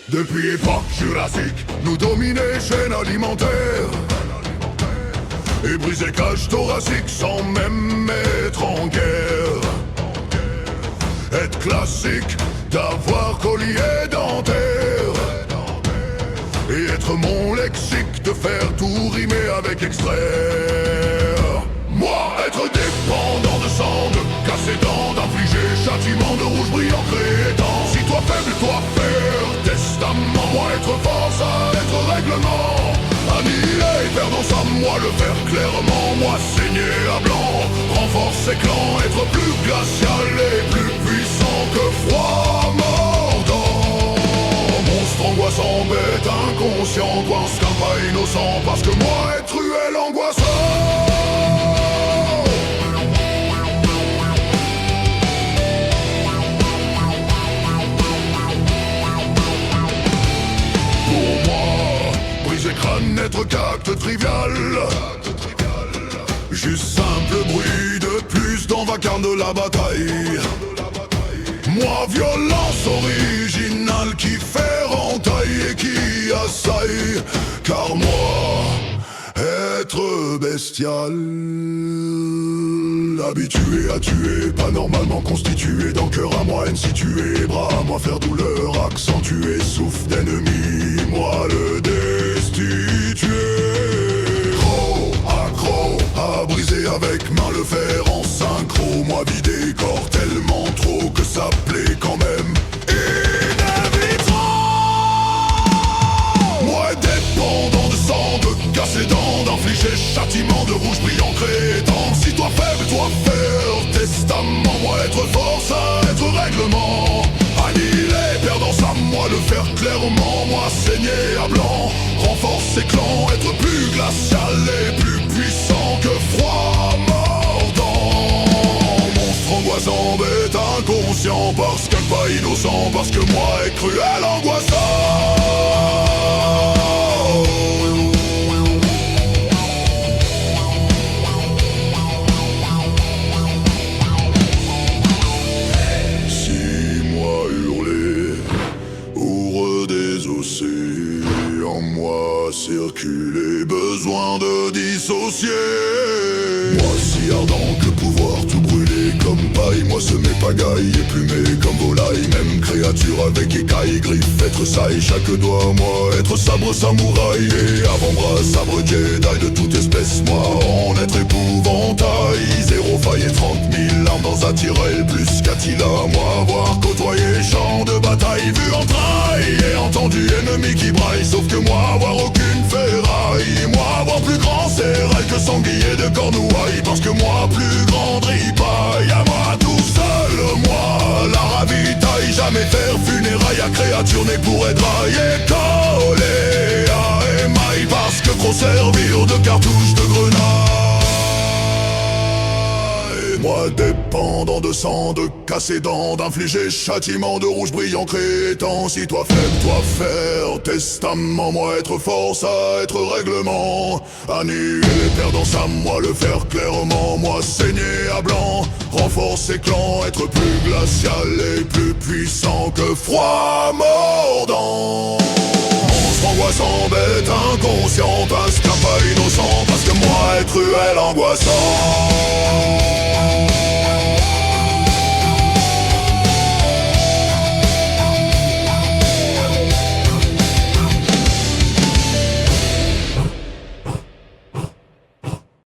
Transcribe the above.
Depuis époque jurassique, nous dominait chaîne alimentaire et briser cage thoracique sans même mettre en guerre. Être classique, d'avoir collier dentaire et être mon lexique, de faire tout rimer avec extrait. Moi, être dépendant de sang, de casser dents, d'infliger châtiment de rouge brillant crétant. Si toi faible, toi faire testament, moi être force, être règlement. Annihiler, faire dans sa moi le faire clairement, moi saigner à blanc, renforcer clan, être plus glacial et plus puissant que froid mordant. Monstre angoissant, bête inconscient, coince qu'un pas innocent, parce que moi être cruel angoissant. Crâne, être acte trivial, juste simple bruit de plus dans vacarme de la bataille. Moi violence originale qui fait entaille et qui assaille, car moi être bestial, habitué à tuer, pas normalement constitué, dans cœur à moi haine située, bras à moi faire douleur accentuée, souffle d'ennemi, moi le destitué. Gros, accro, à briser avec main le fer en synchro, moi vidé corps tellement trop que ça plaît quand même. Moi dépendant de sang, de casser dents, d'infliger châtiment de rouge brillant crétant. Si toi faible, toi faire testament, moi être force, être règlement. Annihiler, perdant sa moi le faire clairement, moi saigner à blanc, renforcer clan, être plus glacial et plus puissant que froid mordant. Monstre angoissant, bête inconscient, parce qu'un pas innocent, parce que moi est cruel angoissant. En moi circuler, besoin de dissocier. Moi si ardent que pouvoir tout brûler comme paille, moi semé pagaille et plumé comme volaille. Même créature avec écailles, griffes, être saille, chaque doigt, moi être sabre samouraï et avant-bras sabre Jedi de toute espèce, moi en être épouvantail. Zéro faille et 30 000 armes dans Atirel, plus qu'Attila, moi avoir côtoyé champ de bataille, vu en traille et entendu ennemi qui braille, sauf que moi avoir aucune ferraille, moi avoir plus grand sérail que sanglier de Cornouailles, parce que moi plus grand ripaille, à moi tout seul, moi la ravitaille, jamais faire funérailles à créature née pour être raillée, collée à émail, parce que trop servir de cartouche de grenade. Moi dépendant de sang, de casser dents, d'infliger châtiment de rouge brillant crétant. Si toi faible, toi faire testament, moi être force à être règlement. Annihiler, perdant sa moi le faire clairement, moi saigner à blanc, renforcer clan, être plus glacial et plus puissant que froid mordant. Monstre angoissant, bête inconscient, parce qu'un pas innocent, parce que moi être cruel angoissant.